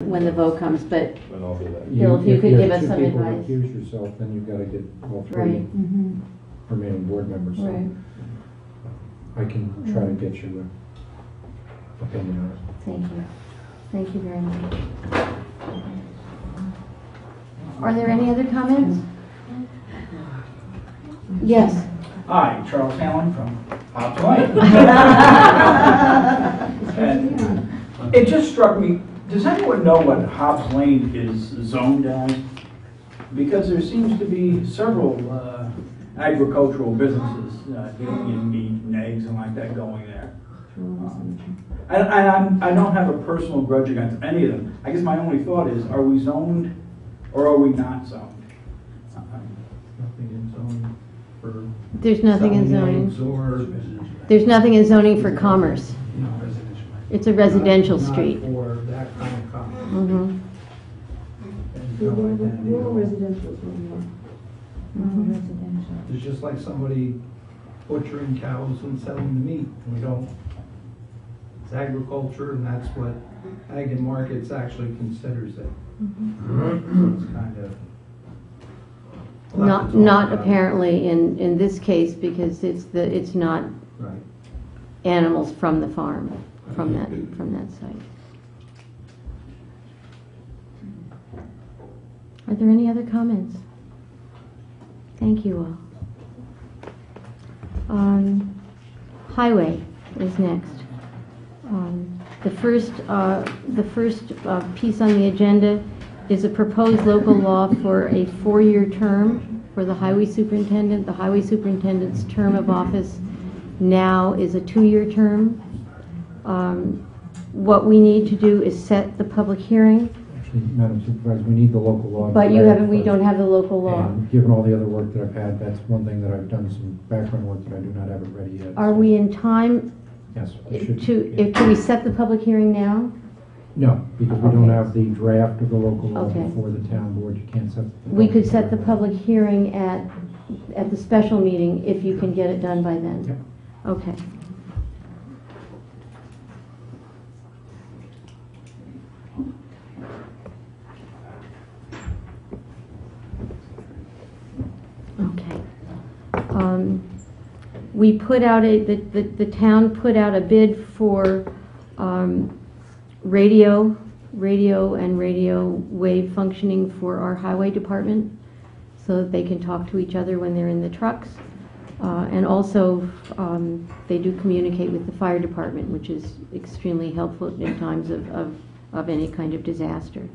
when the vote comes, but And I'll do that. Bill, if you could give us some If you advice. have two people recuse yourself, then you've got to get all three Right. remaining board members. So Right. I can try to get you an opinion on it. Thank you. Thank you very much. Are there any other comments? Yes. Hi, Charles Allen from Hobbs Lane. And it just struck me, does anyone know what Hobbs Lane is zoned as? Because there seems to be several agricultural businesses dealing in meat and eggs and like that going there. I don't have a personal grudge against any of them. I guess my only thought is, are we zoned or are we not zoned? Nothing in zoning for There's nothing in selling eggs zoning. or There's nothing in zoning for commerce. residential. It's a residential Not street. for that kind of commerce. Mm-hmm. And no identity. residential is more. Residential. It's just like somebody butchering cows and selling the meat. We don't, it's agriculture, and that's what Ag and Markets actually considers it. So it's kind of. we'll have to talk Not about it. apparently in this case, because it's not Right. animals from the farm, from that site. Are there any other comments? Thank you all. Highway is next. The first piece on the agenda is a proposed local law for a 4-year term for the highway superintendent. The highway superintendent's term of office now is a 2-year term. What we need to do is set the public hearing. Actually, Madam Supervisor, we need the local law. But we don't have the local law. And given all the other work that I've had, that's one thing that I've done some background work that I do not have it ready yet. Are we in time Yes. we should- can we set the public hearing now? No, because we don't Okay. have the draft of the local law Okay. before the town board. You can't set. We could set the public hearing at the special meeting if you can get it done by then. Yep. Okay. Okay. We put out the town put out a bid for radio and radio wave functioning for our highway department so that they can talk to each other when they're in the trucks. And also, they do communicate with the fire department, which is extremely helpful in times of any kind of disaster.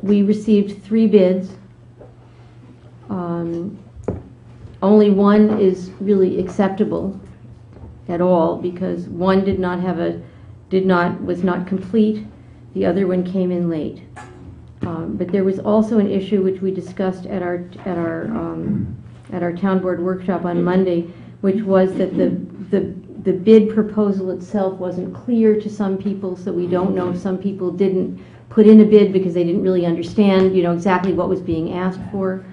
We received 3 bids. Only one is really acceptable at all because one was not complete. The other one came in late. But there was also an issue which we discussed at our town board workshop on Monday, which was that the bid proposal itself wasn't clear to some people, so we don't know if some people didn't put in a bid because they didn't really understand, exactly what was being asked for.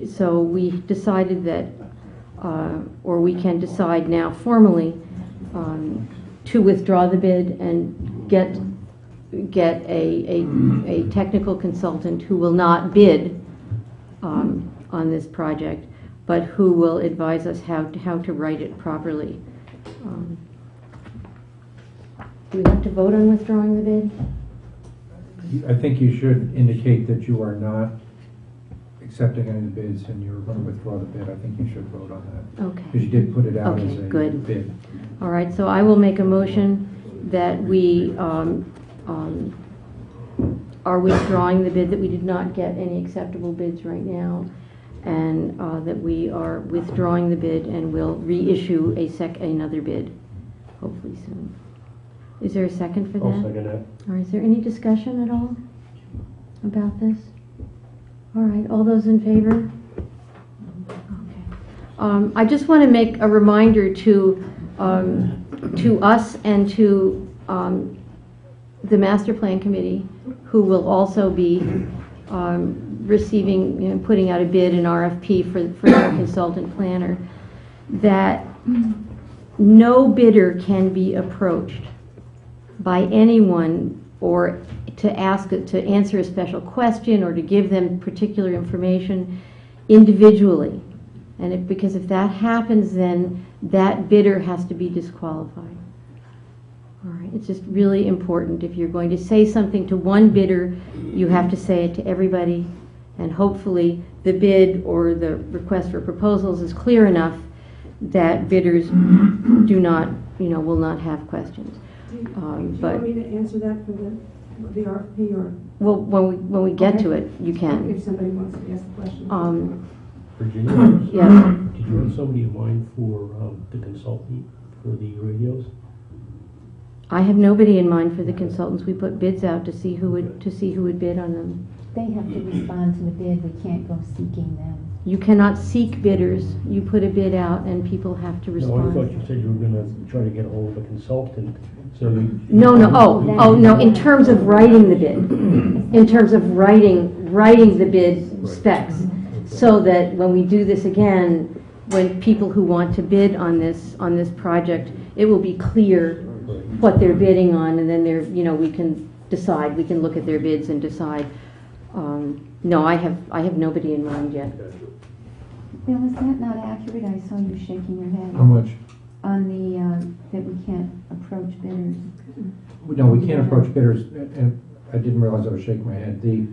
So we decided that, or we can decide now formally, to withdraw the bid and get a technical consultant who will not bid on this project, but who will advise us how to write it properly. Do we have to vote on withdrawing the bid? I think you should indicate that you are not accepting any bids and you're going to withdraw the bid. I think you should vote on that. Okay. Because you did put it out Okay, as a good. bid. All right, so I will make a motion that we are withdrawing the bid, that we did not get any acceptable bids right now, and that we are withdrawing the bid and will reissue another bid, hopefully soon. Is there a second for that? I'll second that. Or is there any discussion at all about this? All right, all those in favor? Okay. I just want to make a reminder to us and to the Master Plan Committee, who will also be receiving, putting out a bid, an RFP for their consultant planner, that no bidder can be approached by anyone or to answer a special question or to give them particular information individually. And because if that happens, then that bidder has to be disqualified. All right, it's just really important. If you're going to say something to one bidder, you have to say it to everybody, and hopefully the bid or the request for proposals is clear enough that bidders do not, will not have questions. Do you want me to answer that for the RFP, or Well, when we get to it, you if can. somebody wants to ask the question? Virginia, Yeah. did you have somebody in mind for the consultant for the radios? I have nobody in mind for the consultants. We put bids out to see who would bid on them. They have to respond to the bid, we can't go seeking them. You cannot seek bidders. You put a bid out and people have to No, I thought respond. you said you were gonna try to get a hold of a consultant, so you... No, no, in terms of writing the bid. In terms of writing the bid specs. So that when we do this again, when people who want to bid on this project, it will be clear what they're bidding on, and then we can decide, we can look at their bids and decide. No, I have nobody in mind yet. Bill, is that not accurate? I saw you shaking your How head much? on the, that we can't approach bidders. No, we can't approach bidders, and I didn't realize I was shaking my head. Okay.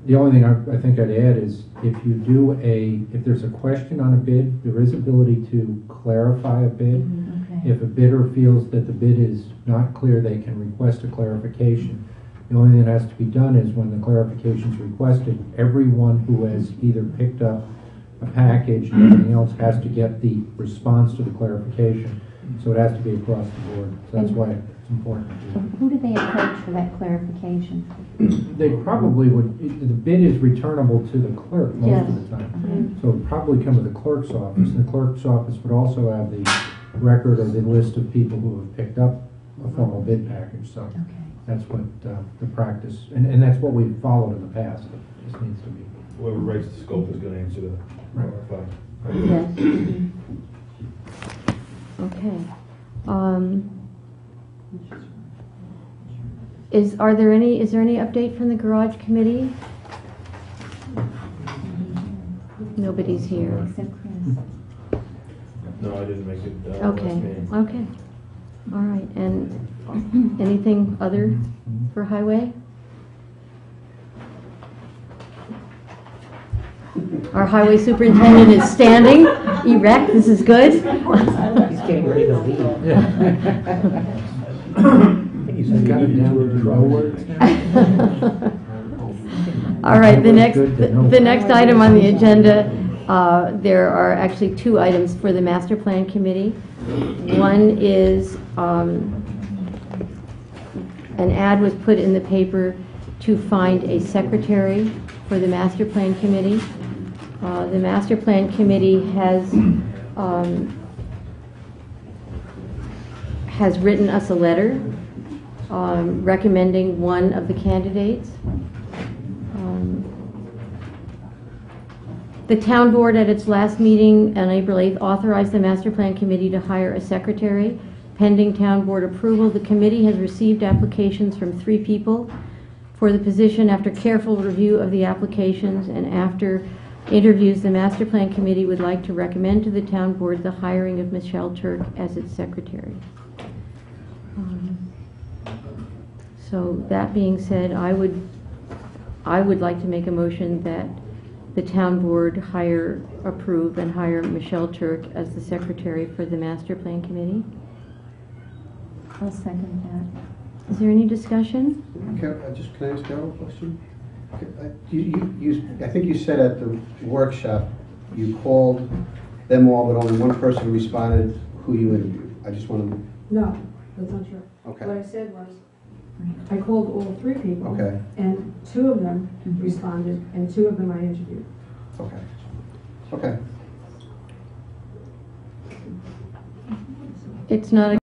The only thing I think I'd add is if there's a question on a bid, there is ability to clarify a bid. Okay. If a bidder feels that the bid is not clear, they can request a clarification. The only thing that has to be done is when the clarification is requested, everyone who has either picked up a package and everything else has to get the response to the clarification. So it has to be across the board. So that's why it's important. Who do they approach for that clarification? They probably would, the bid is returnable to the clerk most Yes. of the time. So it would probably come to the clerk's office, and the clerk's office would also have the record or the list of people who have picked up a formal bid package. So Okay. that's what the practice, and that's what we've followed in the past. It just needs to be. Whoever writes the scope is going to answer the RFI. Yes. Okay. Is there any update from the garage committee? Nobody's here. Except Chris. No, I didn't make it. Okay, Last meeting. okay. All right, and anything other for highway? Our highway superintendent is standing erect. This is good. He's getting ready to leave. I think he said Got he it needed down to to draw no words. All right, the Good to know. next item on the agenda, there are actually two items for the master plan committee. One is an ad was put in the paper to find a secretary for the master plan committee. The master plan committee has written us a letter recommending one of the candidates. The town board at its last meeting on April 8th authorized the master plan committee to hire a secretary. Pending town board approval, the committee has received applications from 3 people for the position. After careful review of the applications and after interviews, the master plan committee would like to recommend to the town board the hiring of Michelle Turk as its secretary. So that being said, I would like to make a motion that the town board approve and hire Michelle Turk as the secretary for the master plan committee. I'll second that. Is there any discussion? Can I ask Carol a question? I think you said at the workshop, you called them all, but only one person responded who you interviewed. I just want to... No, that's not true. Okay. What I said was, I called all 3 people. Okay. And 2 of them responded, and 2 of them I interviewed. Okay. Okay. It's not a